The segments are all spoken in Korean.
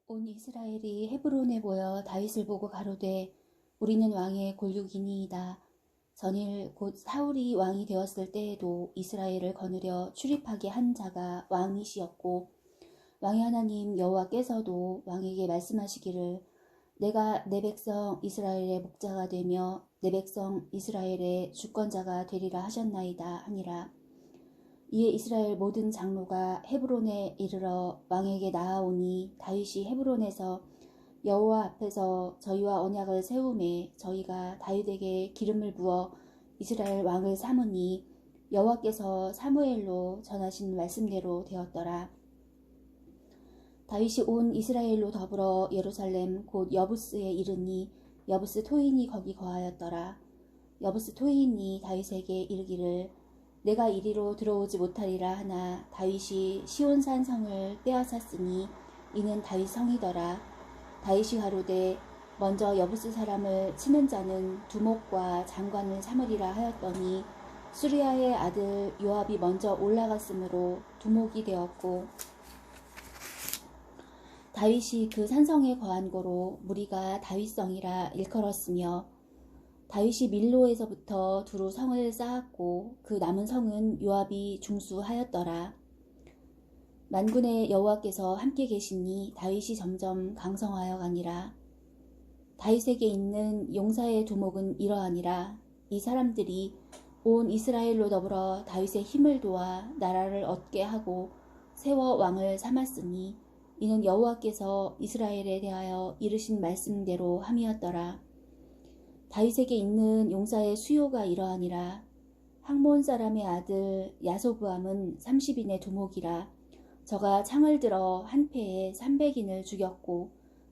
온 이스라엘이 헤브론에 모여 다윗을 보고 가로되 우리는 왕의 골육이니이다. 전일 곧 사울이 왕이 되었을 때에도 이스라엘을 거느려 출입하게 한 자가 왕이시었고 왕의 하나님 여호와께서도 왕에게 말씀하시기를 내가 내 백성 이스라엘의 목자가 되며 내 백성 이스라엘의 주권자가 되리라 하셨나이다 하니라. 이에 이스라엘 모든 장로가 헤브론에 이르러 왕에게 나아오니 다윗이 헤브론에서 여호와 앞에서 저희와 언약을 세우매 저희가 다윗에게 기름을 부어 이스라엘 왕을 삼으니 여호와께서 사무엘로 전하신 말씀대로 되었더라. 다윗이 온 이스라엘로 더불어 예루살렘 곧 여부스에 이르니 여부스 토인이 거기 거하였더라. 여부스 토인이 다윗에게 이르기를 내가 이리로 들어오지 못하리라 하나 다윗이 시온산 성을 빼앗았으니 이는 다윗 성이더라. 다윗이 가로되 먼저 여부스 사람을 치는 자는 두목과 장관을 삼으리라 하였더니 수리아의 아들 요압이 먼저 올라갔으므로 두목이 되었고 다윗이 그 산성에 거한 고로 무리가 다윗성이라 일컬었으며 다윗이 밀로에서부터 두루 성을 쌓았고 그 남은 성은 요압이 중수하였더라. 만군의 여호와께서 함께 계시니 다윗이 점점 강성하여 가니라. 다윗에게 있는 용사의 두목은 이러하니라. 이 사람들이 온 이스라엘로 더불어 다윗의 힘을 도와 나라를 얻게 하고 세워 왕을 삼았으니 이는 여호와께서 이스라엘에 대하여 이르신 말씀대로 함이었더라. 다윗에게 있는 용사의 수요가 이러하니라. 학몬 사람의 아들 야소부암은 30인의 두목이라. 저가 창을 들어 한 패에 300인을 죽였고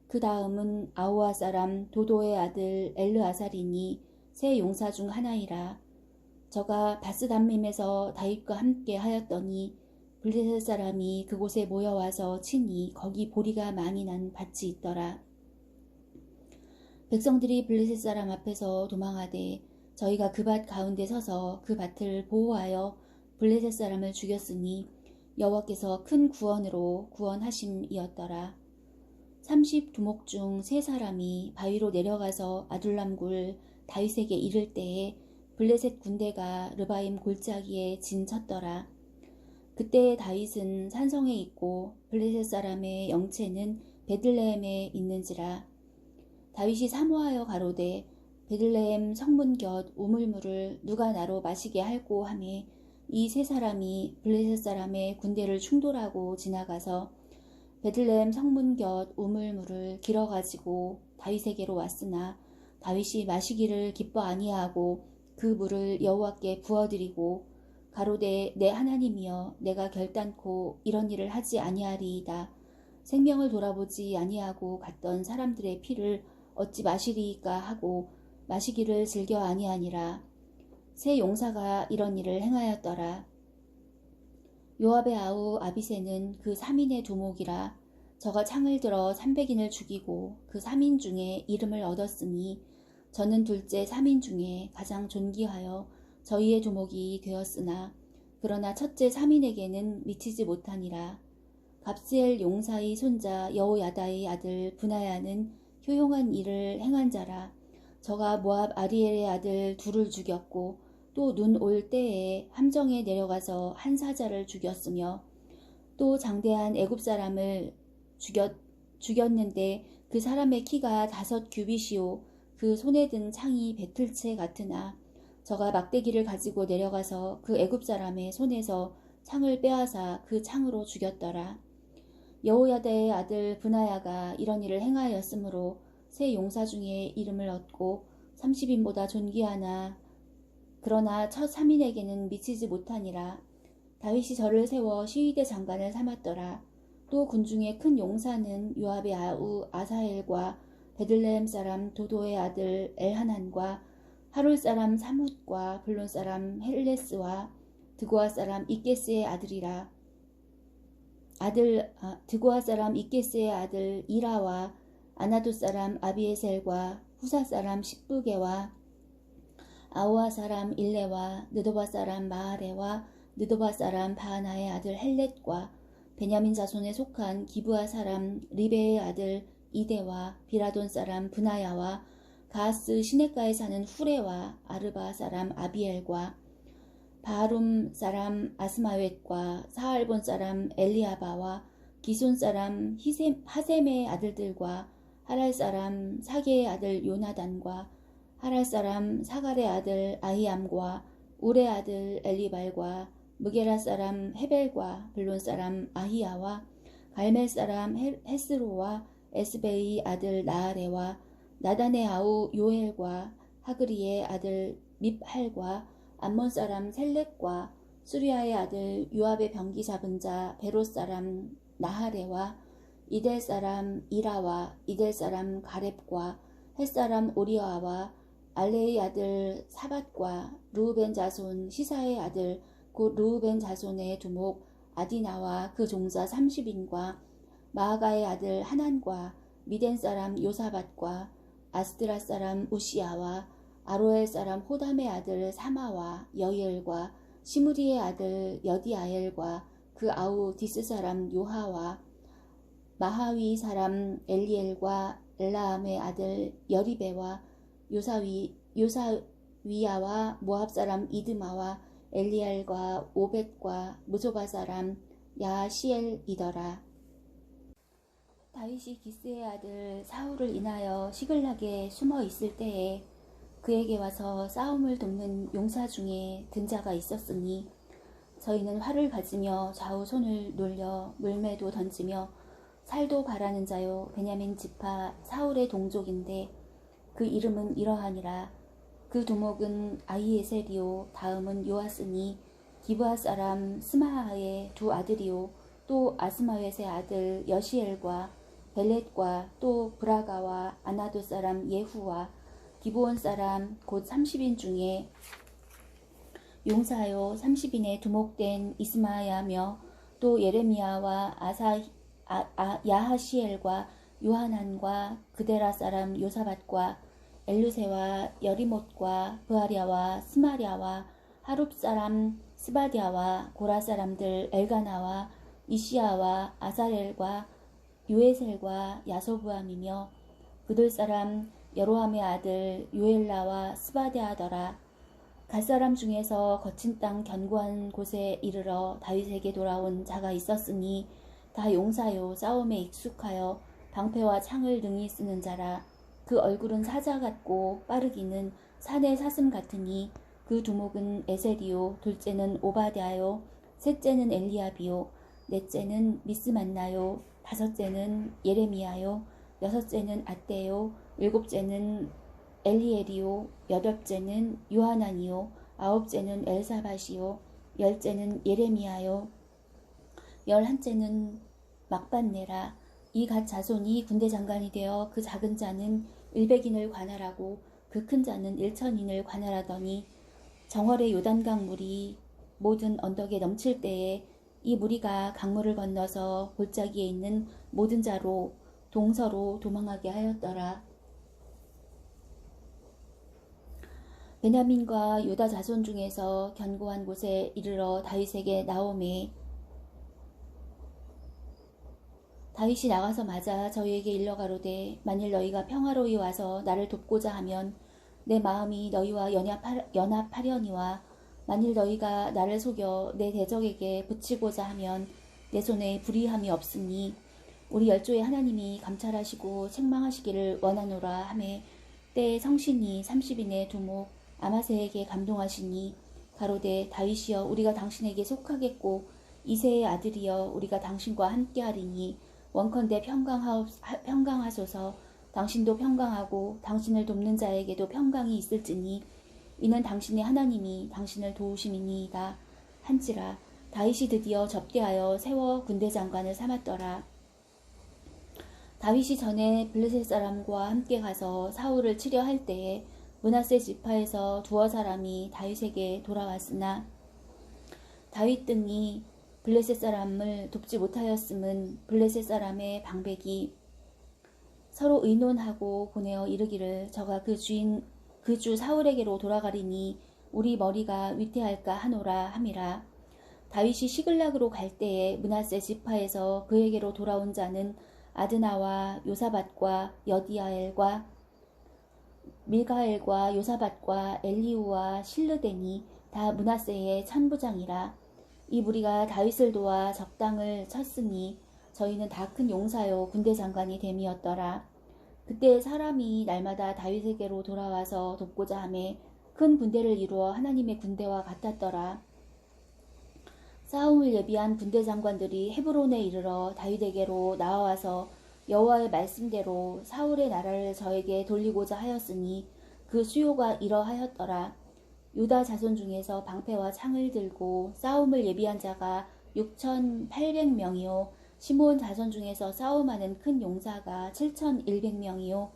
그 다음은 아우아 사람 도도의 아들 엘르아살이니 세 용사 중 하나이라. 저가 바스담밈에서 다윗과 함께 하였더니 블레셋 사람이 그곳에 모여와서 치니 거기 보리가 많이 난 밭이 있더라. 백성들이 블레셋 사람 앞에서 도망하되 저희가 그 밭 가운데 서서 그 밭을 보호하여 블레셋 사람을 죽였으니 여호와께서 큰 구원으로 구원하심이었더라. 30두목 중 3사람이 바위로 내려가서 아둘람 굴 다윗에게 이를 때에 블레셋 군대가 르바임 골짜기에 진쳤더라. 그때 다윗은 산성에 있고 블레셋 사람의 영체는 베들레헴에 있는지라. 다윗이 사모하여 가로되 베들레헴 성문 곁 우물물을 누가 나로 마시게 할꼬 하매 이 3사람이 블레셋 사람의 군대를 충돌하고 지나가서 베들레헴 성문 곁 우물물을 길어가지고 다윗에게로 왔으나 다윗이 마시기를 기뻐 아니하고 그 물을 여호와께 부어드리고 가로되 내 하나님이여 내가 결단코 이런 일을 하지 아니하리이다. 생명을 돌아보지 아니하고 갔던 사람들의 피를 어찌 마시리이까 하고 마시기를 즐겨 아니하니라. 세 용사가 이런 일을 행하였더라. 요압의 아우 아비새는 그 3인의 두목이라. 저가 창을 들어 300인을 죽이고 그 3인 중에 이름을 얻었으니 저는 둘째 3인 중에 가장 존귀하여 저희의 두목이 되었으나 그러나 첫째 3인에게는 미치지 못하니라. 갑스엘 용사의 손자 여호야다의 아들 브나야는 효용한 일을 행한 자라. 저가 모압 아리엘의 아들 둘을 죽였고 또 눈 올 때에 함정에 내려가서 한 사자를 죽였으며 또 장대한 애굽 사람을 죽였는데 그 사람의 키가 5규빗이요 그 손에 든 창이 배틀채 같으나 저가 막대기를 가지고 내려가서 그 애굽 사람의 손에서 창을 빼앗아 그 창으로 죽였더라. 여호야다의 아들 브나야가 이런 일을 행하였으므로 세 용사 중에 이름을 얻고 30인보다 존귀하나 그러나 첫 3인에게는 미치지 못하니라. 다윗이 저를 세워 시위대 장관을 삼았더라. 또 군중의 큰 용사는 요압의 아우 아사엘과 베들레헴 사람 도도의 아들 엘하난과 하룰 사람 사뭇과 블론 사람 헬레스와 드고아 사람 이게스의 아들이라. 드고아 사람 이게스의 아들 이라와 아나도 사람 아비에셀과 후사 사람 십부게와 아우아 사람 일레와 느도바 사람 마하레와 느도바 사람 바하나의 아들 헬렛과 베냐민 자손에 속한 기브아 사람 리베의 아들 이데와 비라돈 사람 브나야와 가하스 시냇가에 사는 후레와 아르바 사람 아비엘과 바하룸 사람 아스마웻과 사알본 사람 엘리아바와 기손 사람 하셈의 아들들과 하랄 사람 사게의 아들 요나단과 하랄 사람 사갈의 아들 아히암과 울의 아들 엘리발과 무게라 사람 헤벨과 블론 사람 아히야와 갈멜 사람 헤스로와 에스베의 아들 나아레와 나단의 아우 요엘과 하그리의 아들 밉할과 암몬 사람 셀렉과 수리아의 아들 요압의 병기 잡은 자 베롯 사람 나하레와 이델 사람 이라와 이델 사람 가렙과 헷 사람 오리아와 알레의 아들 사밧과 르우벤 자손 시사의 아들 곧 르우벤 자손의 두목 아디나와 그 종자 30인과 마아가의 아들 하난과 미덴 사람 요사밧과 아스드라 사람 우시아와 아로엘 사람 호담의 아들 사마와 여이엘과 시므리의 아들 여디아엘과 그 아우 디스 사람 요하와 마하위 사람 엘리엘과 엘라함의 아들 여리베와 요사위야와 모압 사람 이드마와 엘리엘과 오벳과 무소바 사람 야시엘이더라. 다윗이 기스의 아들 사울을 인하여 시글락에 숨어 있을 때에 그에게 와서 싸움을 돕는 용사 중에 든 자가 있었으니 저희는 활을 가지며 좌우 손을 놀려 물매도 던지며 살도 바라는 자요 베냐민 지파 사울의 동족인데 그 이름은 이러하니라. 그 두목은 아히에셀이요 다음은 요아스니 기브아 사람 스마하의 두 아들이요 또 아스마웻의 아들 여시엘과 벨렛과 또 브라가와 아나도 사람 예후와 기브온 사람 곧 30인 중에 용사요 30인의 두목된 이스마야며 또 예레미야와 야하시엘과 요하난과 그데라 사람 요사밧과 엘루세와 여리못과 브아랴와 스마랴와 하룹 사람 스바디아와 고라 사람들 엘가나와 이시야와 아사렐과 요에셀과 야소부암이며 그들 사람 여로함의 아들 요엘라와 스바디아더라. 갈 사람 중에서 거친 땅 견고한 곳에 이르러 다윗에게 돌아온 자가 있었으니 다 용사요 싸움에 익숙하여 방패와 창을 능히 쓰는 자라. 그 얼굴은 사자 같고 빠르기는 산의 사슴 같으니 그 두목은 에셀이요 둘째는 오바댜요 셋째는 엘리압이요 넷째는 미스만나요 다섯째는 예레미야요 여섯째는 앗대요 일곱째는 엘리엘이요 여덟째는 요하난이요 아홉째는 엘사밧이요 열째는 예레미야요 열한째는 막반네라. 이 갓 자손이 군대 장관이 되어 그 작은 자는 100인을 관할하고 그 큰 자는 1000인을 관할하더니 정월의 요단강 물이 모든 언덕에 넘칠 때에 이 무리가 강물을 건너서 골짜기에 있는 모든 자로 동서로 도망하게 하였더라. 베냐민과 유다 자손 중에서 견고한 곳에 이르러 다윗에게 나오매 다윗이 나가서 맞아 저희에게 일러 가로되 만일 너희가 평화로이 와서 나를 돕고자 하면 내 마음이 너희와 연합하려니와 만일 너희가 나를 속여 내 대적에게 붙이고자 하면 내 손에 불의함이 없으니 우리 열조의 하나님이 감찰하시고 책망하시기를 원하노라 하매 때에 성신이 30인의 두목 아마세에게 감동하시니 가로되 다윗이여 우리가 당신에게 속하겠고 이새의 아들이여 우리가 당신과 함께하리니 원컨대 평강하소서. 당신도 평강하고 당신을 돕는 자에게도 평강이 있을지니 이는 당신의 하나님이 당신을 도우심이니이다 한지라. 다윗이 드디어 접대하여 세워 군대 장관을 삼았더라. 다윗이 전에 블레셋 사람과 함께 가서 사울을 치려 할 때에 므낫세 지파에서 두어 사람이 다윗에게 돌아왔으나 다윗 등이 블레셋 사람을 돕지 못하였음은 블레셋 사람의 방백이 서로 의논하고 보내어 이르기를 저가 그 주 사울에게로 돌아가리니 우리 머리가 위태할까 하노라 함이라. 다윗이 시글락으로 갈 때에 므낫세 지파에서 그에게로 돌아온 자는 아드나와 요사밧과 여디아엘과 밀가엘과 요사밧과 엘리우와 실르데니 다 므낫세의 천부장이라. 이 무리가 다윗을 도와 적당을 쳤으니 저희는 다 큰 용사요 군대 장관이 됨이었더라. 그때 사람이 날마다 다윗에게로 돌아와서 돕고자 하매 큰 군대를 이루어 하나님의 군대와 같았더라. 싸움을 예비한 군대 장관들이 헤브론에 이르러 다윗에게로 나와서 여호와의 말씀대로 사울의 나라를 저에게 돌리고자 하였으니 그 수요가 이러하였더라. 유다 자손 중에서 방패와 창을 들고 싸움을 예비한 자가 6,800명이요 시므온 자손 중에서 싸움하는 큰 용사가 7,100명이요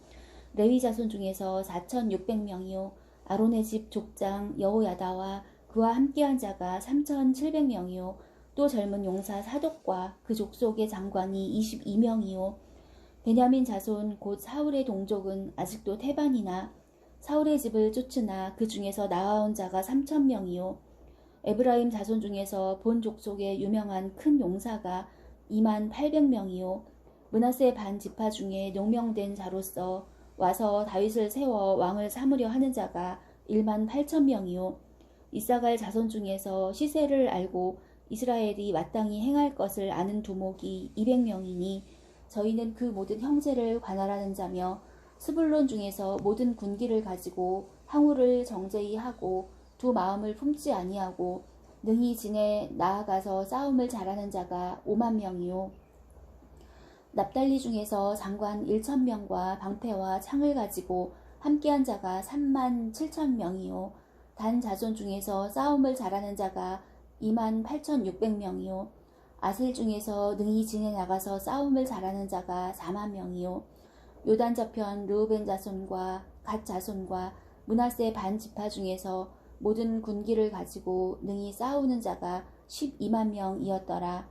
레위 자손 중에서 4,600명이요 아론의 집 족장 여호야다와 그와 함께한 자가 3,700명이요 또 젊은 용사 사독과 그 족속의 장관이 22명이요 베냐민 자손 곧 사울의 동족은 아직도 태반이나 사울의 집을 쫓으나 그 중에서 나아온 자가 3,000명이요 에브라임 자손 중에서 본 족속의 유명한 큰 용사가 28,000명이요 므낫세 반 지파 중에 농명된 자로서 와서 다윗을 세워 왕을 삼으려 하는 자가 18,000명이요 이사갈 자손 중에서 시세를 알고 이스라엘이 마땅히 행할 것을 아는 두목이 200명이니 저희는 그 모든 형제를 관할하는 자며 스불론 중에서 모든 군기를 가지고 항우를 정제히 하고 두 마음을 품지 아니하고 능히 진에 나아가서 싸움을 잘하는 자가 50,000명이요 납달리 중에서 장관 1,000명과 방패와 창을 가지고 함께한 자가 37,000명이요 단 자손 중에서 싸움을 잘하는 자가 28,600명이요 아셀 중에서 능히 진에 나가서 싸움을 잘하는 자가 40,000명이요 요단 저편 르우벤 자손과 갓 자손과 므낫세 반 지파 중에서 모든 군기를 가지고 능히 싸우는 자가 120,000명이었더라.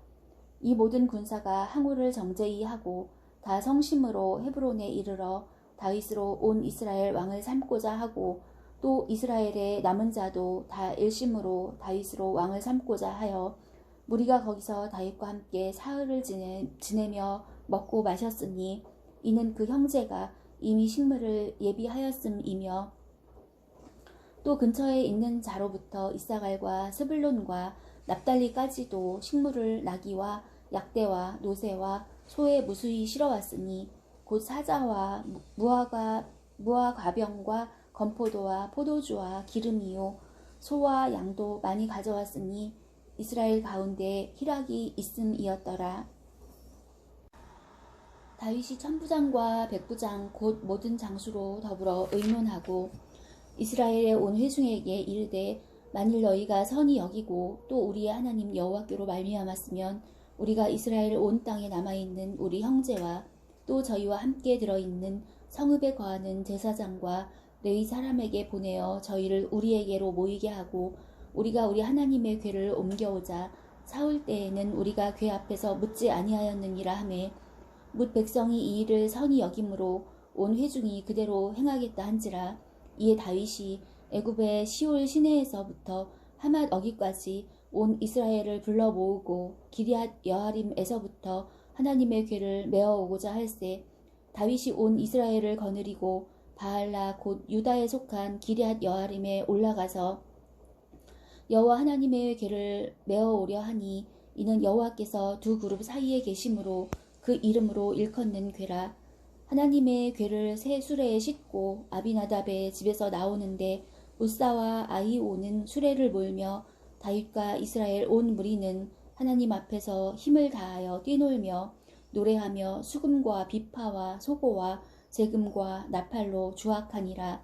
이 모든 군사가 항우를 정제히 하고 다 성심으로 헤브론에 이르러 다윗으로 온 이스라엘 왕을 삼고자 하고 또 이스라엘의 남은 자도 다 일심으로 다윗으로 왕을 삼고자 하여 무리가 거기서 다윗과 함께 사흘을 지내며 먹고 마셨으니 이는 그 형제가 이미 식물을 예비하였음이며 또 근처에 있는 자로부터 이사갈과 스불론과 납달리까지도 식물을 나귀와 약대와 노새와 소에 무수히 실어왔으니 곧 사자와 무화 과병과 건포도와 포도주와 기름이요 소와 양도 많이 가져왔으니 이스라엘 가운데 희락이 있음이었더라. 다윗이 천부장과 백부장 곧 모든 장수로 더불어 의논하고 이스라엘의 온 회중에게 이르되 만일 너희가 선히 여기고 또 우리의 하나님 여호와께로 말미암았으면 우리가 이스라엘 온 땅에 남아있는 우리 형제와 또 저희와 함께 들어있는 성읍에 거하는 제사장과 레위 사람에게 보내어 저희를 우리에게로 모이게 하고 우리가 우리 하나님의 궤를 옮겨오자 사울 때에는 우리가 궤 앞에서 묻지 아니하였느니라 하매 뭇 백성이 이 일을 선히 여김으로 온 회중이 그대로 행하겠다 한지라. 이에 다윗이 애굽의 시올 시내에서부터 하맛 어기까지 온 이스라엘을 불러 모으고 기럇 여아림에서부터 하나님의 궤를 메어오고자 할세 다윗이 온 이스라엘을 거느리고 바알라 곧 유다에 속한 기럇 여아림에 올라가서 여호와 하나님의 궤를 메어오려 하니 이는 여호와께서 두 그룹 사이에 계심으로 그 이름으로 일컫는 궤라. 하나님의 궤를 새 수레에 싣고 아비나답의 집에서 나오는데 우사와 아히오는 수레를 몰며 다윗과 이스라엘 온 무리는 하나님 앞에서 힘을 다하여 뛰놀며 노래하며 수금과 비파와 소고와 재금과 나팔로 주악하니라.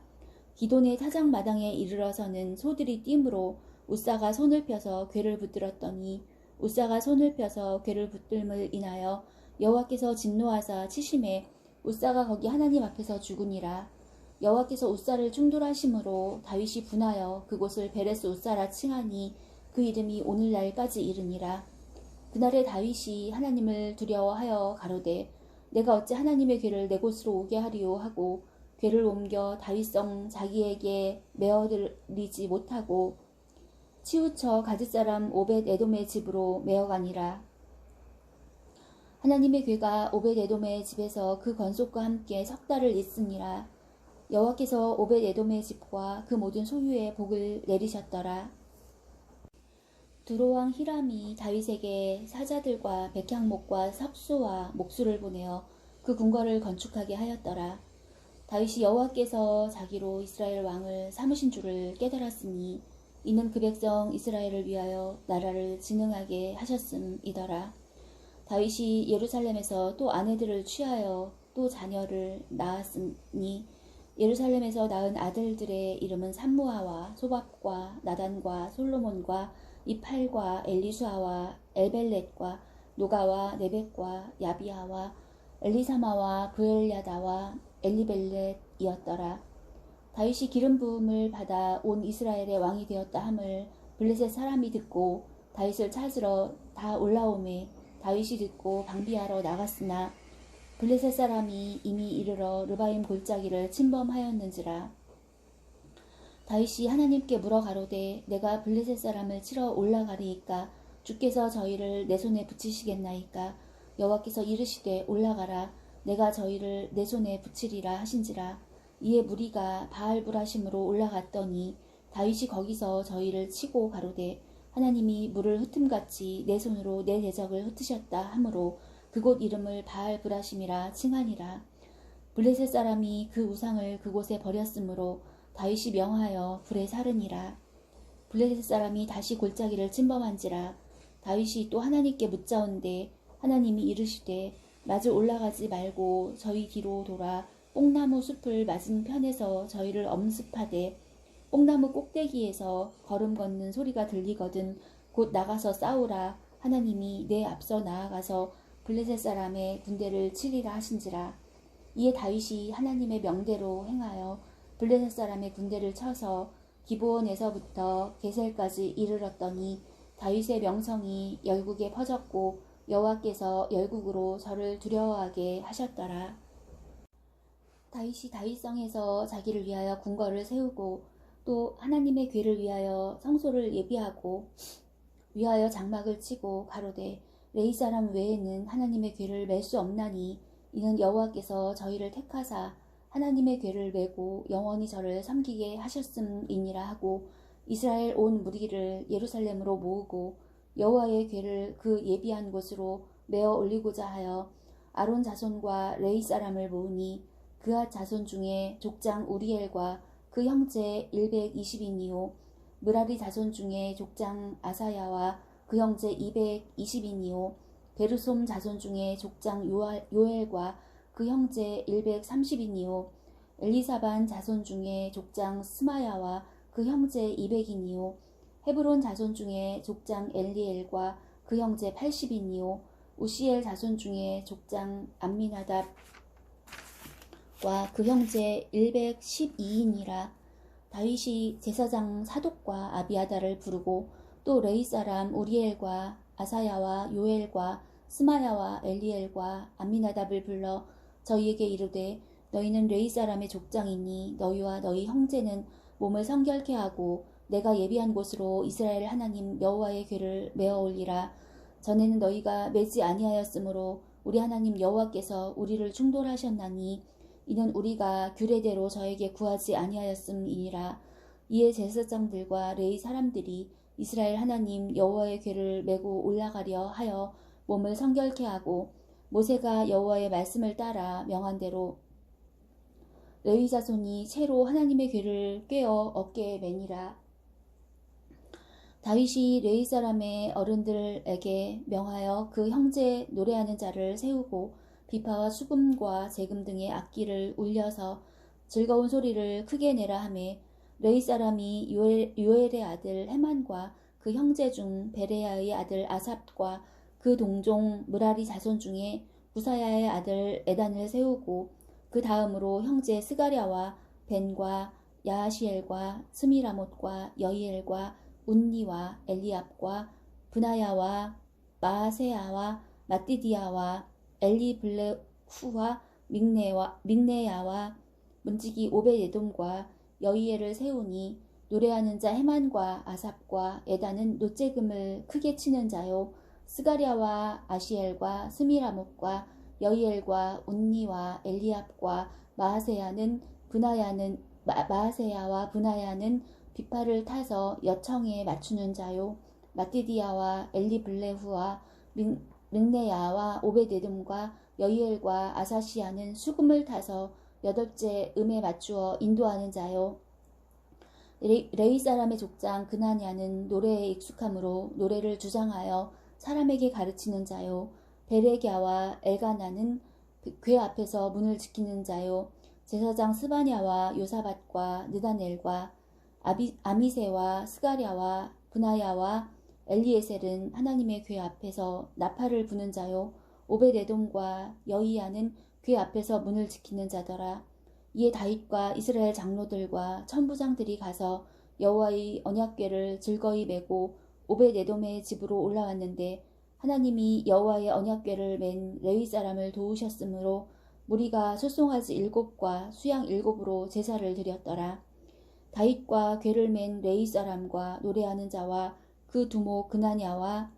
기돈의 타작마당에 이르러서는 소들이 뛰므로 우사가 손을 펴서 궤를 붙들었더니 우사가 손을 펴서 궤를 붙들음을 인하여 여호와께서 진노하사 치심에 우사가 거기 하나님 앞에서 죽으니라. 여호와께서 우사를 충돌하심으로 다윗이 분하여 그곳을 베레스 우사라 칭하니 그 이름이 오늘날까지 이르니라. 그날에 다윗이 하나님을 두려워하여 가로되 내가 어찌 하나님의 궤를 내 곳으로 오게 하리요 하고 궤를 옮겨 다윗성 자기에게 메어들이지 못하고 치우쳐 가드 사람 오벳 에돔의 집으로 메어가니라. 하나님의 괴가 오벳 에돔의 집에서 그 건속과 함께 석 달을 있으니라. 여호와께서 오벳 에돔의 집과 그 모든 소유에 복을 내리셨더라. 두로왕 히람이 다윗에게 사자들과 백향목과 삽수와 목수를 보내어 그 궁궐을 건축하게 하였더라. 다윗이 여호와께서 자기로 이스라엘 왕을 삼으신 줄을 깨달았으니 이는 그 백성 이스라엘을 위하여 나라를 진흥하게 하셨음이더라. 다윗이 예루살렘에서 또 아내들을 취하여 또 자녀를 낳았으니 예루살렘에서 낳은 아들들의 이름은 삼무아와 소밥과 나단과 솔로몬과 이팔과 엘리수아와 엘벨렛과 노가와 네벡과 야비아와 엘리사마와 브엘야다와 엘리벨렛이었더라. 다윗이 기름 부음을 받아 온 이스라엘의 왕이 되었다 함을 블레셋 사람이 듣고 다윗을 찾으러 다 올라오매 다윗이 듣고 방비하러 나갔으나 블레셋 사람이 이미 이르러 르바임 골짜기를 침범하였는지라. 다윗이 하나님께 물어 가로되 내가 블레셋 사람을 치러 올라가리이까 주께서 저희를 내 손에 붙이시겠나이까. 여호와께서 이르시되 올라가라 내가 저희를 내 손에 붙이리라 하신지라. 이에 무리가 바알브라심으로 올라갔더니 다윗이 거기서 저희를 치고 가로되 하나님이 물을 흩음같이 내 손으로 내 대적을 흩으셨다 하므로 그곳 이름을 바알브라심이라 칭하니라. 블레셋 사람이 그 우상을 그곳에 버렸으므로 다윗이 명하여 불에 사르니라. 블레셋 사람이 다시 골짜기를 침범한지라. 다윗이 또 하나님께 묻자온데 하나님이 이르시되 마주 올라가지 말고 저희 뒤로 돌아 뽕나무 숲을 맞은편에서 저희를 엄습하되 뽕나무 꼭대기에서 걸음 걷는 소리가 들리거든 곧 나가서 싸우라. 하나님이 내 앞서 나아가서 블레셋 사람의 군대를 치리라 하신지라. 이에 다윗이 하나님의 명대로 행하여 블레셋 사람의 군대를 쳐서 기브온에서부터 게셀까지 이르렀더니 다윗의 명성이 열국에 퍼졌고 여호와께서 열국으로 저를 두려워하게 하셨더라. 다윗이 다윗성에서 자기를 위하여 궁궐을 세우고 또 하나님의 궤를 위하여 성소를 예비하고 위하여 장막을 치고 가로되 레이 사람 외에는 하나님의 궤를 맬 수 없나니 이는 여호와께서 저희를 택하사 하나님의 궤를 메고 영원히 저를 섬기게 하셨음이니라 하고 이스라엘 온 무리를 예루살렘으로 모으고 여호와의 궤를 그 예비한 곳으로 메어 올리고자 하여 아론 자손과 레이 사람을 모으니 그앗 자손 중에 족장 우리엘과 그 형제 120인이요 므라리 자손 중에 족장 아사야와 그 형제 220인이요 베르솜 자손 중에 족장 요엘과 그 형제 130인이요 엘리사반 자손 중에 족장 스마야와 그 형제 200인이요 헤브론 자손 중에 족장 엘리엘과 그 형제 80인이요 우시엘 자손 중에 족장 암미나답과 그 형제 112인이라. 다윗이 제사장 사독과 아비아다를 부르고 또 레이 사람 우리엘과 아사야와 요엘과 스마야와 엘리엘과 암미나답을 불러 저희에게 이르되 너희는 레이 사람의 족장이니 너희와 너희 형제는 몸을 성결케 하고 내가 예비한 곳으로 이스라엘 하나님 여호와의 궤를 메어 올리라. 전에는 너희가 매지 아니하였으므로 우리 하나님 여호와께서 우리를 충돌하셨나니 이는 우리가 규례대로 저에게 구하지 아니하였음이니라. 이에 제사장들과 레위 사람들이 이스라엘 하나님 여호와의 궤를 메고 올라가려 하여 몸을 성결케 하고 모세가 여호와의 말씀을 따라 명한 대로 레위 자손이 채로 하나님의 궤를 꿰어 어깨에 매니라. 다윗이 레위 사람의 어른들에게 명하여 그 형제 노래하는 자를 세우고 비파와 수금과 재금 등의 악기를 울려서 즐거운 소리를 크게 내라 하매 레위 사람이 요엘의 아들 헤만과 그 형제 중 베레야의 아들 아삽과 그 동종 므라리 자손 중에 부사야의 아들 에단을 세우고 그 다음으로 형제 스가랴와 벤과 야하시엘과 스미라못과 여이엘과 운니와 엘리압과 브나야와 마세야와 마띠디아와 엘리블레후와 믹네야와 문지기 오벳에돔과 여이엘을 세우니 노래하는 자 헤만과 아삽과 에단은 노재금을 크게 치는 자요. 스가랴와 아시엘과 스미라못과 여이엘과 운니와 엘리압과 마하세야와 브나야는 비파를 타서 여청에 맞추는 자요. 마띠디아와 엘리블레후와 르네야와 오베데돔과 여이엘과 아사시아는 수금을 타서 여덟째 음에 맞추어 인도하는 자요. 레위 사람의 족장 그나냐는 노래에 익숙함으로 노래를 주장하여 사람에게 가르치는 자요. 베레갸와 엘가나는 궤 앞에서 문을 지키는 자요. 제사장 스바냐와 요사밧과 느다넬과 아미세와 스가랴와 브나야와 엘리에셀은 하나님의 궤 앞에서 나팔을 부는 자요. 오베데돔과 여이야는 궤 앞에서 문을 지키는 자더라. 이에 다윗과 이스라엘 장로들과 천부장들이 가서 여호와의 언약궤를 즐거이 메고 오베데돔의 집으로 올라왔는데 하나님이 여호와의 언약궤를 맨 레위 사람을 도우셨으므로 무리가 소송아지 7과 수양 7으로 제사를 드렸더라. 다윗과 궤를 맨 레위 사람과 노래하는 자와 그 두모 그나냐와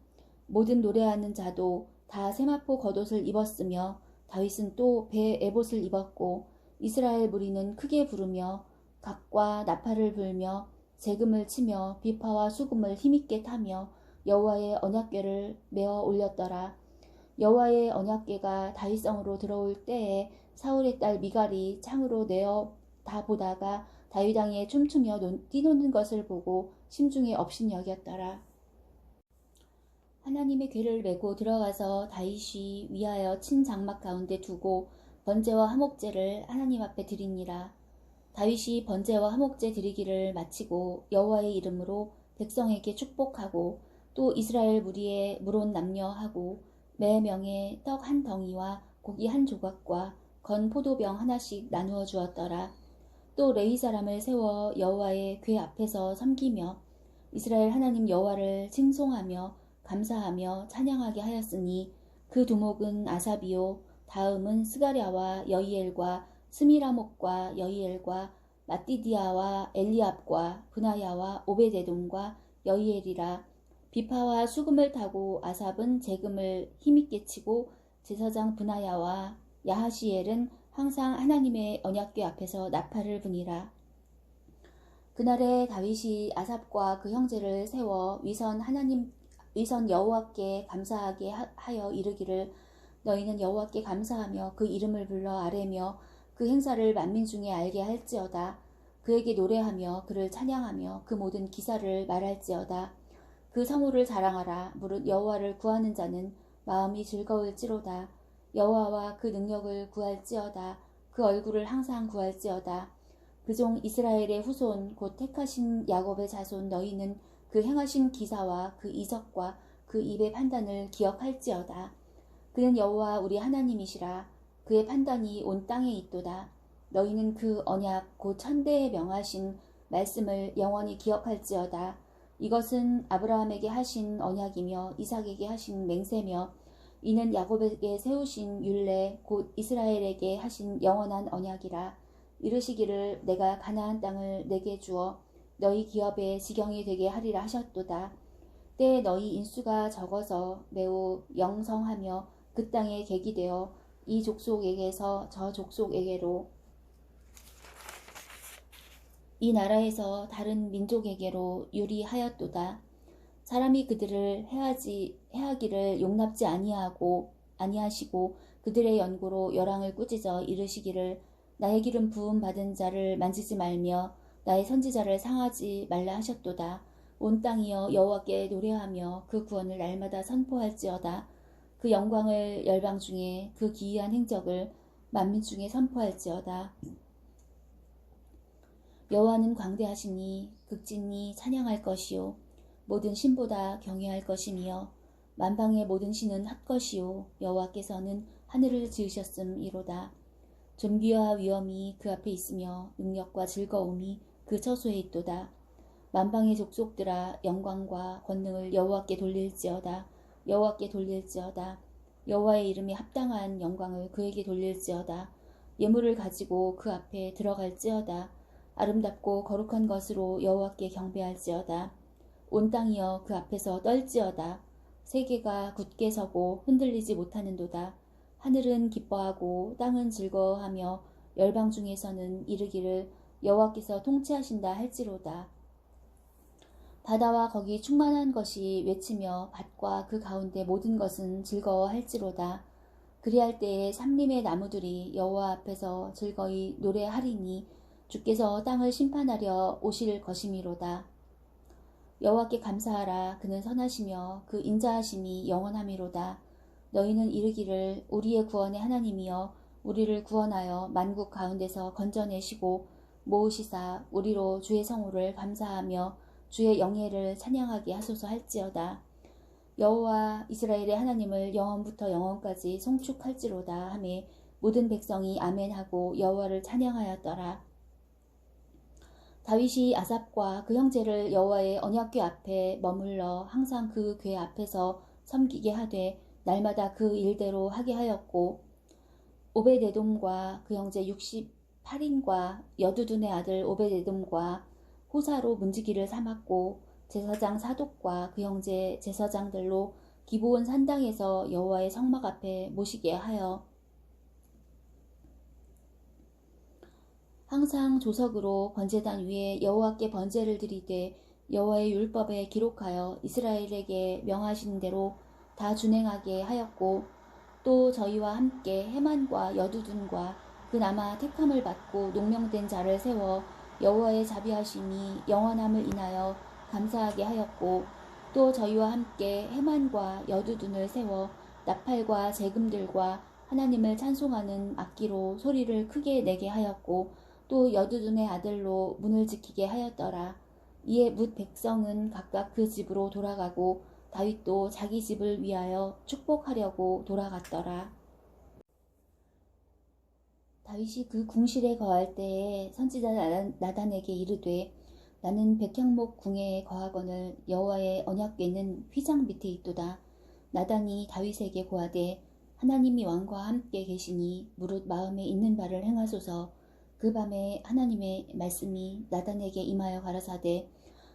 모든 노래하는 자도 다 세마포 겉옷을 입었으며 다윗은 또 배 에봇을 입었고 이스라엘 무리는 크게 부르며 각과 나팔을 불며 재금을 치며 비파와 수금을 힘있게 타며 여호와의 언약궤를 메어 올렸더라. 여호와의 언약궤가 다윗성으로 들어올 때에 사울의 딸 미갈이 창으로 내어 다 보다가 다윗 왕이 춤추며 뛰노는 것을 보고 심중에 업신여겼더라. 하나님의 궤를 메고 들어가서 다윗이 위하여 친 장막 가운데 두고 번제와 화목제를 하나님 앞에 드리니라. 다윗이 번제와 화목제 드리기를 마치고 여호와의 이름으로 백성에게 축복하고 또 이스라엘 무리에 물온 남녀하고 매 명에 떡 한 덩이와 고기 한 조각과 건 포도병 하나씩 나누어 주었더라. 또 레위 사람을 세워 여호와의 궤 앞에서 섬기며 이스라엘 하나님 여호와를 칭송하며 감사하며 찬양하게 하였으니 그 두목은 아삽이요 다음은 스가랴와 여이엘과 스미라목과 여이엘과 마띠디아와 엘리압과 브나야와 오베데돔과 여이엘이라. 비파와 수금을 타고 아삽은 재금을 힘있게 치고 제사장 브나야와 야하시엘은 항상 하나님의 언약궤 앞에서 나팔을 부니라. 그날에 다윗이 아삽과 그 형제를 세워 위선 여호와께 감사하게 하여 이르기를 너희는 여호와께 감사하며 그 이름을 불러 아뢰며 그 행사를 만민 중에 알게 할지어다. 그에게 노래하며 그를 찬양하며 그 모든 기사를 말할지어다. 그 성호를 자랑하라. 무릇 여호와를 구하는 자는 마음이 즐거울지로다. 여호와와 그 능력을 구할지어다. 그 얼굴을 항상 구할지어다. 그종 이스라엘의 후손 곧 택하신 야곱의 자손 너희는 그 행하신 기사와 그 이적과 그 입의 판단을 기억할지어다. 그는 여호와 우리 하나님이시라. 그의 판단이 온 땅에 있도다. 너희는 그 언약 곧 천대에 명하신 말씀을 영원히 기억할지어다. 이것은 아브라함에게 하신 언약이며 이삭에게 하신 맹세며 이는 야곱에게 세우신 율례 곧 이스라엘에게 하신 영원한 언약이라. 이르시기를 내가 가나안 땅을 내게 주어 너희 기업의 지경이 되게 하리라 하셨도다. 때에 너희 인수가 적어서 매우 영성하며 그 땅에 객이 되어 이 족속에게서 저 족속에게로 이 나라에서 다른 민족에게로 유리하였도다. 사람이 그들을 해하기를 용납지 아니하시고 그들의 연고로 열왕을 꾸짖어 이르시기를 나의 기름 부음 받은 자를 만지지 말며 나의 선지자를 상하지 말라 하셨도다. 온 땅이여 여호와께 노래하며 그 구원을 날마다 선포할지어다. 그 영광을 열방 중에 그 기이한 행적을 만민 중에 선포할지어다. 여호와는 광대하시니 극진히 찬양할 것이요 모든 신보다 경외할 것이며 만방의 모든 신은 핫것이요 여호와께서는 하늘을 지으셨음이로다. 존귀와 위엄이 그 앞에 있으며 능력과 즐거움이 그 처소에 있도다. 만방의 족속들아 영광과 권능을 여호와께 돌릴지어다. 여호와께 돌릴지어다. 여호와의 이름이 합당한 영광을 그에게 돌릴지어다. 예물을 가지고 그 앞에 들어갈지어다. 아름답고 거룩한 것으로 여호와께 경배할지어다. 온 땅이여 그 앞에서 떨지어다. 세계가 굳게 서고 흔들리지 못하는도다. 하늘은 기뻐하고 땅은 즐거워하며 열방 중에서는 이르기를 여호와께서 통치하신다 할지로다. 바다와 거기 충만한 것이 외치며 밭과 그 가운데 모든 것은 즐거워할지로다. 그리할 때에 삼림의 나무들이 여호와 앞에서 즐거이 노래하리니 주께서 땅을 심판하려 오실 것이미로다. 여호와께 감사하라. 그는 선하시며 그 인자하심이 영원하미로다. 너희는 이르기를 우리의 구원의 하나님이여 우리를 구원하여 만국 가운데서 건져내시고 모으시사 우리로 주의 성호를 감사하며 주의 영예를 찬양하게 하소서 할지어다. 여호와 이스라엘의 하나님을 영원부터 영원까지 송축할지로다 하매 모든 백성이 아멘하고 여호와를 찬양하였더라. 다윗이 아삽과 그 형제를 여호와의 언약궤 앞에 머물러 항상 그 궤 앞에서 섬기게 하되 날마다 그 일대로 하게 하였고 오벳에돔과 그 형제 68인과 여두둔의 아들 오벳에돔과 호사로 문지기를 삼았고 제사장 사독과 그 형제 제사장들로 기브온 산당에서 여호와의 성막 앞에 모시게 하여 항상 조석으로 번제단 위에 여호와께 번제를 드리되 여호와의 율법에 기록하여 이스라엘에게 명하신 대로 다 준행하게 하였고 또 저희와 함께 해만과 여두둔과 그 남아 택함을 받고 농명된 자를 세워 여호와의 자비하심이 영원함을 인하여 감사하게 하였고 또 저희와 함께 해만과 여두둔을 세워 나팔과 재금들과 하나님을 찬송하는 악기로 소리를 크게 내게 하였고 또 여두둔의 아들로 문을 지키게 하였더라. 이에 뭇 백성은 각각 그 집으로 돌아가고 다윗도 자기 집을 위하여 축복하려고 돌아갔더라. 다윗이 그 궁실에 거할 때에 선지자 나단에게 이르되 나는 백향목 궁에 거하거늘 여호와의 언약궤는 휘장 밑에 있도다. 나단이 다윗에게 고하되 하나님이 왕과 함께 계시니 무릇 마음에 있는 바를 행하소서. 그 밤에 하나님의 말씀이 나단에게 임하여 가라사대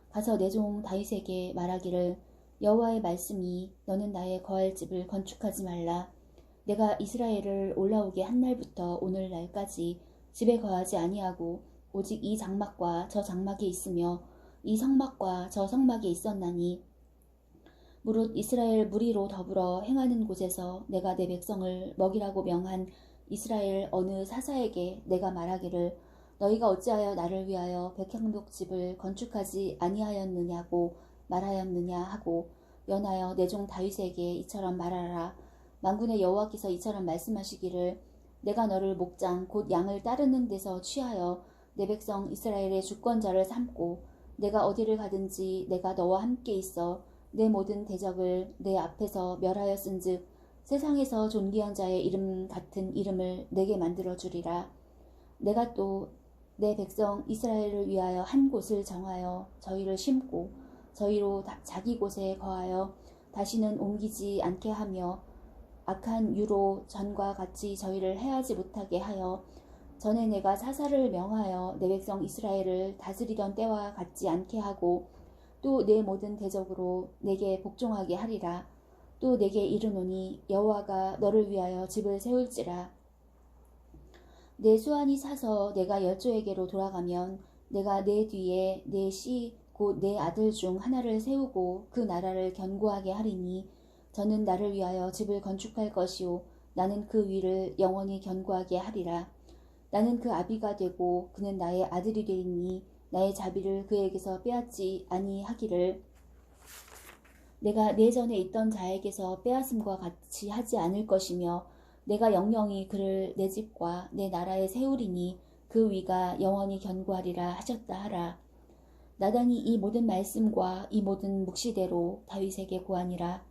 가서 내 종 다윗에게 말하기를 여호와의 말씀이 너는 나의 거할 집을 건축하지 말라. 내가 이스라엘을 올라오게 한 날부터 오늘날까지 집에 거하지 아니하고 오직 이 장막과 저 장막에 있으며 이 성막과 저 성막에 있었나니 무릇 이스라엘 무리로 더불어 행하는 곳에서 내가 내 백성을 먹이라고 명한 이스라엘 어느 사사에게 내가 말하기를 너희가 어찌하여 나를 위하여 백향목 집을 건축하지 아니하였느냐고 말하였느냐 하고 연하여 내 종 다윗에게 이처럼 말하라. 만군의 여호와께서 이처럼 말씀하시기를 내가 너를 목장 곧 양을 따르는 데서 취하여 내 백성 이스라엘의 주권자를 삼고 내가 어디를 가든지 내가 너와 함께 있어 내 모든 대적을 내 앞에서 멸하였은즉 세상에서 존귀한 자의 이름 같은 이름을 내게 만들어 주리라. 내가 또 내 백성 이스라엘을 위하여 한 곳을 정하여 저희를 심고 저희로 자기 곳에 거하여 다시는 옮기지 않게 하며 악한 유로 전과 같이 저희를 해하지 못하게 하여 전에 내가 사사를 명하여 내 백성 이스라엘을 다스리던 때와 같지 않게 하고 또 내 모든 대적으로 내게 복종하게 하리라. 또 내게 이르노니 여호와가 너를 위하여 집을 세울지라. 내 수완이 사서 내가 열조에게로 돌아가면 내가 내 뒤에 내 씨 곧 내 아들 중 하나를 세우고 그 나라를 견고하게 하리니 저는 나를 위하여 집을 건축할 것이요 나는 그 위를 영원히 견고하게 하리라. 나는 그 아비가 되고 그는 나의 아들이 되리니 나의 자비를 그에게서 빼앗지 아니하기를 내가 내전에 있던 자에게서 빼앗음과 같이 하지 않을 것이며 내가 영영이 그를 내 집과 내 나라에 세우리니 그 위가 영원히 견고하리라 하셨다 하라. 나단이 이 모든 말씀과 이 모든 묵시대로 다윗에게 고하니라.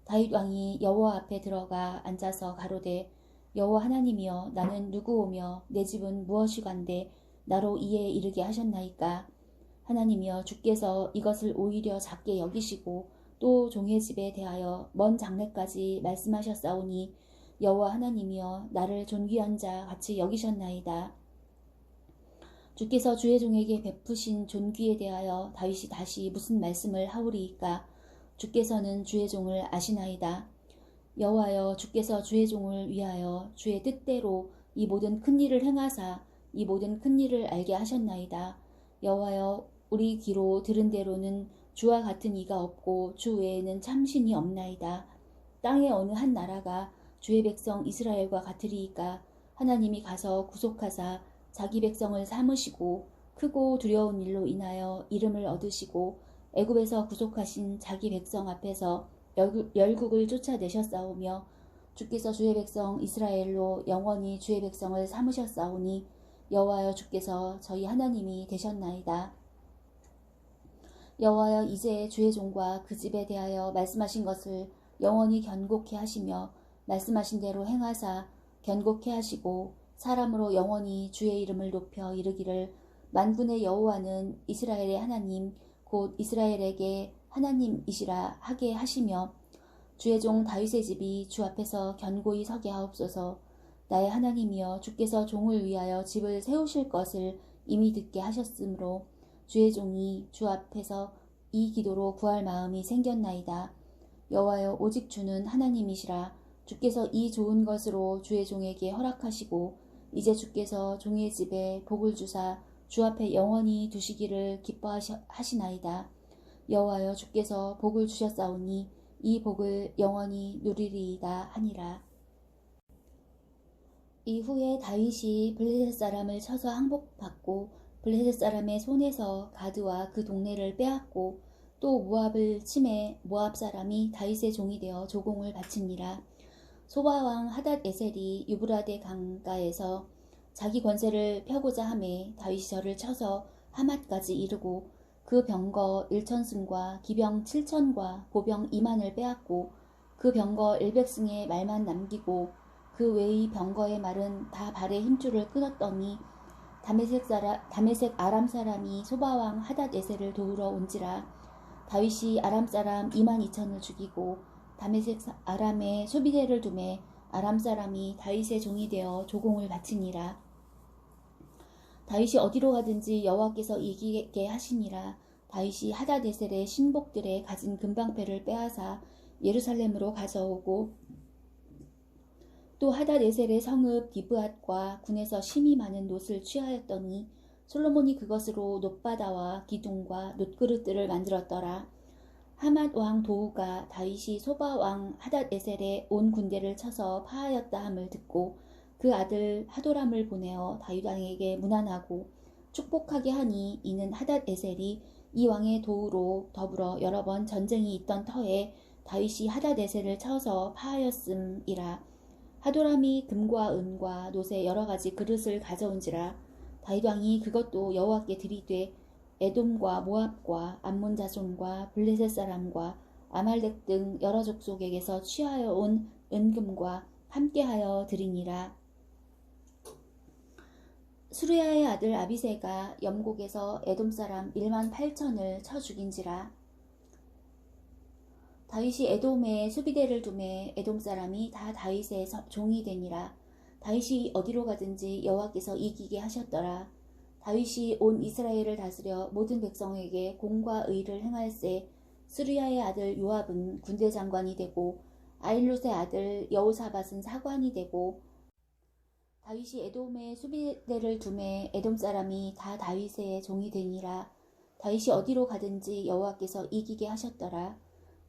다윗 왕이 여호와 앞에 들어가 앉아서 가로되 여호와 하나님이여 나는 누구오며 내 집은 무엇이간데 나로 이에 이르게 하셨나이까. 하나님이여 주께서 이것을 오히려 작게 여기시고 또 종의 집에 대하여 먼 장래까지 말씀하셨사오니 여호와 하나님이여 나를 존귀한 자 같이 여기셨나이다. 주께서 주의 종에게 베푸신 존귀에 대하여 다윗이 다시 무슨 말씀을 하오리이까? 주께서는 주의 종을 아시나이다. 여호와여, 주께서 주의 종을 위하여 주의 뜻대로 이 모든 큰 일을 행하사 이 모든 큰 일을 알게 하셨나이다. 여호와여, 우리 귀로 들은 대로는 주와 같은 이가 없고 주 외에는 참신이 없나이다. 땅의 어느 한 나라가 주의 백성 이스라엘과 같으리이까? 하나님이 가서 구속하사 자기 백성을 삼으시고 크고 두려운 일로 인하여 이름을 얻으시고 애굽에서 구속하신 자기 백성 앞에서 열국을 쫓아내셨사오며 주께서 주의 백성 이스라엘로 영원히 주의 백성을 삼으셨사오니 여호와여, 주께서 저희 하나님이 되셨나이다. 여호와여, 이제 주의 종과 그 집에 대하여 말씀하신 것을 영원히 견고케 하시며 말씀하신 대로 행하사 견고케 하시고 사람으로 영원히 주의 이름을 높여 이르기를 만군의 여호와는 이스라엘의 하나님 곧 이스라엘에게 하나님이시라 하게 하시며 주의 종 다윗의 집이 주 앞에서 견고히 서게 하옵소서. 나의 하나님이여, 주께서 종을 위하여 집을 세우실 것을 이미 듣게 하셨으므로 주의 종이 주 앞에서 이 기도로 구할 마음이 생겼나이다. 여호와여, 오직 주는 하나님이시라. 주께서 이 좋은 것으로 주의 종에게 허락하시고 이제 주께서 종의 집에 복을 주사 주 앞에 영원히 두시기를 기뻐하시나이다. 여호와여, 주께서 복을 주셨사오니 이 복을 영원히 누리리이다 하니라. 이후에 다윗이 블레셋 사람을 쳐서 항복받고 블레셋 사람의 손에서 가드와 그 동네를 빼앗고 또 모압을 침해 모압 사람이 다윗의 종이 되어 조공을 바치니라. 소바왕 하닷 에셀이 유브라데 강가에서 자기 권세를 펴고자 하매 다윗이 저를 쳐서 하맛까지 이르고 그 병거 1,000승과 기병 7,000과 보병 2만을 빼앗고 그 병거 100승의 말만 남기고 그 외의 병거의 말은 다 발의 힘줄을 끊었더니 다메섹 아람 사람이 소바왕 하닷 에셀을 도우러 온지라. 다윗이 아람 사람 22,000을 죽이고 다메섹 아람에 소비대를 두매 아람 사람이 다윗의 종이 되어 조공을 바치니라. 다윗이 어디로 가든지 여호와께서 이기게 하시니라. 다윗이 하닷 에셀의 신복들의 가진 금방패를 빼앗아 예루살렘으로 가져오고 또 하닷 에셀의 성읍 디브앗과 군에서 심이 많은 놋을 취하였더니 솔로몬이 그것으로 놋바다와 기둥과 놋그릇들을 만들었더라. 하맛 왕 도우가 다윗이 소바 왕 하닷 에셀의 온 군대를 쳐서 파하였다 함을 듣고 그 아들 하도람을 보내어 다윗 왕에게 문안하고 축복하게 하니 이는 하닷 에셀이 이 왕의 도우로 더불어 여러 번 전쟁이 있던 터에 다윗이 하닷 에셀을 쳐서 파하였음이라. 하도람이 금과 은과 놋의 여러 가지 그릇을 가져온지라. 다윗 왕이 그것도 여호와께 드리되 에돔과 모압과 암몬 자손과 블레셋 사람과 아말렉 등 여러 족속에게서 취하여 온 은금과 함께하여 드리니라. 수르야의 아들 아비새가 염곡에서 에돔 사람 18,000을 쳐 죽인지라. 다윗이 에돔에 수비대를 두매 에돔 사람이 다 다윗의 종이 되니라. 다윗이 어디로 가든지 여호와께서 이기게 하셨더라. 다윗이 온 이스라엘을 다스려 모든 백성에게 공과 의를 행할세. 스루야의 아들 요압은 군대 장관이 되고 아일롯의 아들 여호사밧은 사관이 되고 다윗이 에돔에 수비대를 두매 에돔 사람이 다 다윗의 종이 되니라. 다윗이 어디로 가든지 여호와께서 이기게 하셨더라.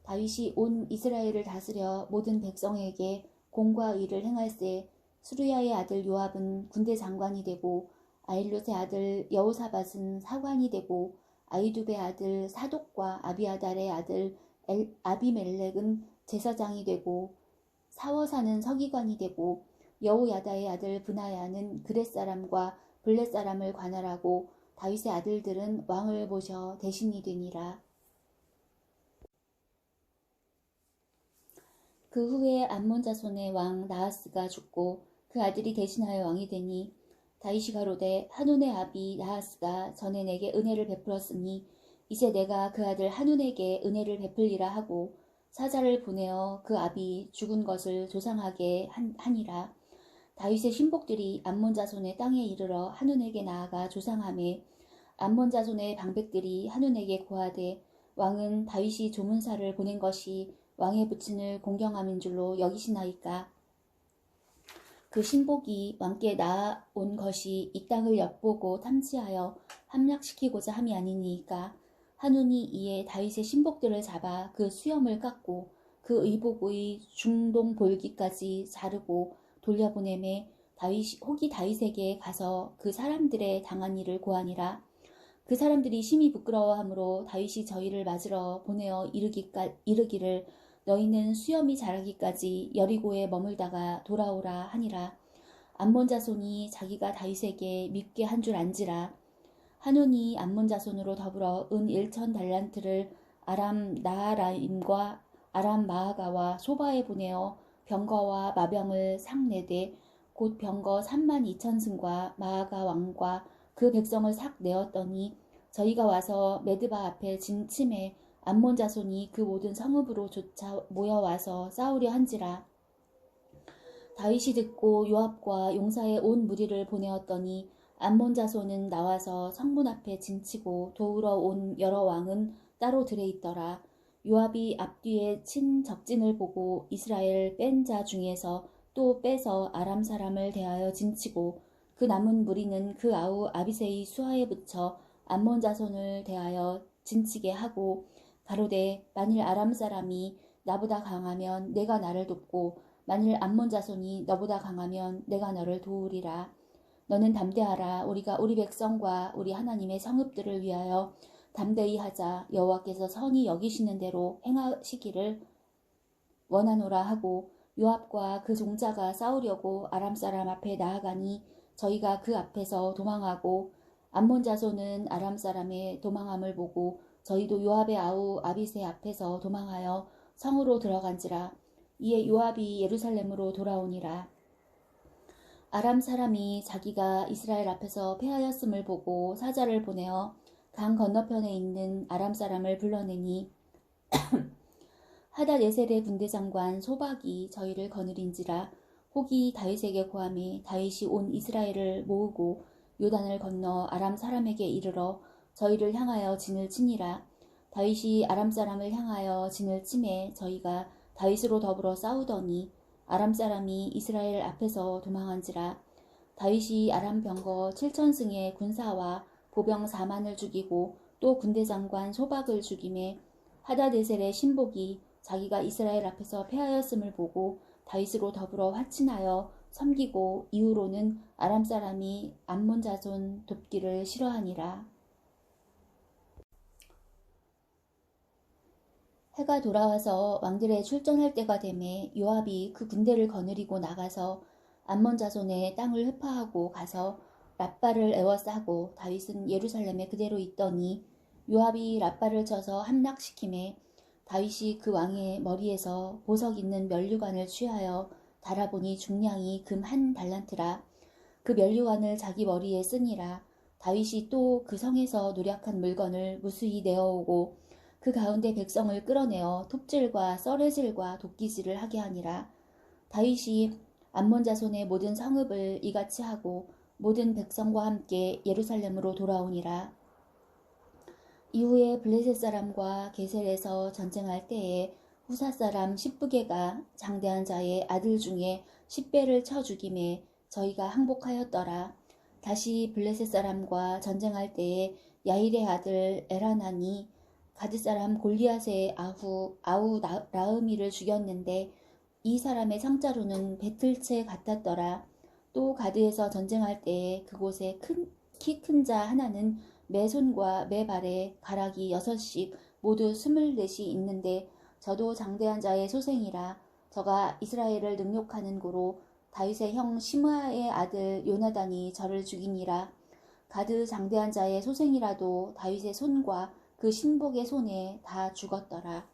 다윗이 온 이스라엘을 다스려 모든 백성에게 공과 의를 행할세. 수르야의 아들 요압은 군대 장관이 되고 아일롯의 아들 여호사밧은 사관이 되고 아이두베의 아들 사독과 아비아달의 아들 아비멜렉은 제사장이 되고 사워사는 서기관이 되고 여호야다의 아들 브나야는 그렛 사람과 블렛 사람을 관할하고 다윗의 아들들은 왕을 모셔 대신이 되니라. 그 후에 암몬 자손의 왕 나하스가 죽고 그 아들이 대신하여 왕이 되니 다윗이 가로되 한운의 아비 나하스가 전에 내게 은혜를 베풀었으니 이제 내가 그 아들 한운에게 은혜를 베풀리라 하고 사자를 보내어 그 아비 죽은 것을 조상하게 하니라. 다윗의 신복들이 암몬 자손의 땅에 이르러 한눈에게 나아가 조상함에 암몬 자손의 방백들이 한눈에게 고하되 왕은 다윗이 조문사를 보낸 것이 왕의 부친을 공경함인 줄로 여기시나이까. 그 신복이 왕께 나아온 것이 이 땅을 엿보고 탐지하여 함락시키고자 함이 아니니까. 한운이 이에 다윗의 신복들을 잡아 그 수염을 깎고 그 의복의 중동 볼기까지 자르고 돌려보내매 혹이 다윗에게 가서 그 사람들의 당한 일을 고하니라. 그 사람들이 심히 부끄러워하므로 다윗이 저희를 맞으러 보내어 이르기를 너희는 수염이 자라기까지 여리고에 머물다가 돌아오라 하니라. 암몬 자손이 자기가 다윗에게 믿게 한 줄 안지라. 한운이 암몬 자손으로 더불어 은 1,000달란트를 아람 나하라임과 아람 마아가와 소바에 보내어 병거와 마병을 삭내되 곧 병거 32,000승과 마아가 왕과 그 백성을 삭 내었더니 저희가 와서 메드바 앞에 진침에 암몬 자손이 그 모든 성읍으로 조차 모여와서 싸우려 한지라. 다윗이 듣고 요압과 용사의 온 무리를 보내었더니 암몬 자손은 나와서 성문 앞에 진치고 도우러 온 여러 왕은 따로 들에 있더라. 요압이 앞뒤에 친 적진을 보고 이스라엘 뺀 자 중에서 또 빼서 아람 사람을 대하여 진치고 그 남은 무리는 그 아우 아비새의 수하에 붙여 암몬 자손을 대하여 진치게 하고 가로되 만일 아람 사람이 나보다 강하면 내가 나를 돕고 만일 암몬 자손이 너보다 강하면 내가 너를 도우리라. 너는 담대하라. 우리가 우리 백성과 우리 하나님의 성읍들을 위하여 담대히 하자. 여호와께서 선히 여기시는 대로 행하시기를 원하노라 하고 요압과 그 종자가 싸우려고 아람 사람 앞에 나아가니 저희가 그 앞에서 도망하고 암몬 자손은 아람 사람의 도망함을 보고 저희도 요압의 아우 아비새 앞에서 도망하여 성으로 들어간지라. 이에 요압이 예루살렘으로 돌아오니라. 아람 사람이 자기가 이스라엘 앞에서 패하였음을 보고 사자를 보내어 강 건너편에 있는 아람 사람을 불러내니 하닷에셀의 군대장관 소박이 저희를 거느린지라. 혹이 다윗에게 고하매 다윗이 온 이스라엘을 모으고 요단을 건너 아람 사람에게 이르러 저희를 향하여 진을 치니라. 다윗이 아람 사람을 향하여 진을 치매 저희가 다윗으로 더불어 싸우더니 아람 사람이 이스라엘 앞에서 도망한지라. 다윗이 아람 병거 7,000승의 군사와 보병 4만을 죽이고 또 군대장관 소박을 죽임에 하닷에셀의 신복이 자기가 이스라엘 앞에서 패하였음을 보고 다윗으로 더불어 화친하여 섬기고 이후로는 아람 사람이 암몬 자손 돕기를 싫어하니라. 해가 돌아와서 왕들의 출전할 때가 되매 요압이 그 군대를 거느리고 나가서 암몬 자손의 땅을 회파하고 가서 랍바를 에워싸고 다윗은 예루살렘에 그대로 있더니 요압이 랍바를 쳐서 함락시킴에 다윗이 그 왕의 머리에서 보석 있는 면류관을 취하여 달아보니 중량이 금 1달란트라. 그 면류관을 자기 머리에 쓰니라. 다윗이 또 그 성에서 노략한 물건을 무수히 내어오고 그 가운데 백성을 끌어내어 톱질과 썰애질과 도끼질을 하게 하니라. 다윗이 암몬 자손의 모든 성읍을 이같이 하고 모든 백성과 함께 예루살렘으로 돌아오니라. 이후에 블레셋 사람과 게셀에서 전쟁할 때에 후사 사람 십부게가 장대한 자의 아들 중에 10배를 쳐 죽임에 저희가 항복하였더라. 다시 블레셋 사람과 전쟁할 때에 야일의 아들 에라난이 가드 사람 골리앗의 아우 라흐미를 죽였는데 이 사람의 상자로는 배틀채 같았더라. 또 가드에서 전쟁할 때에 그곳에 키 큰 자 하나는 매 손과 매 발에 가락이 6씩 모두 24이 있는데 저도 장대한 자의 소생이라. 저가 이스라엘을 능욕하는 고로 다윗의 형 시므아의 아들 요나단이 저를 죽이니라. 가드 장대한 자의 소생이라도 다윗의 손과 그 신복의 손에 다 죽었더라.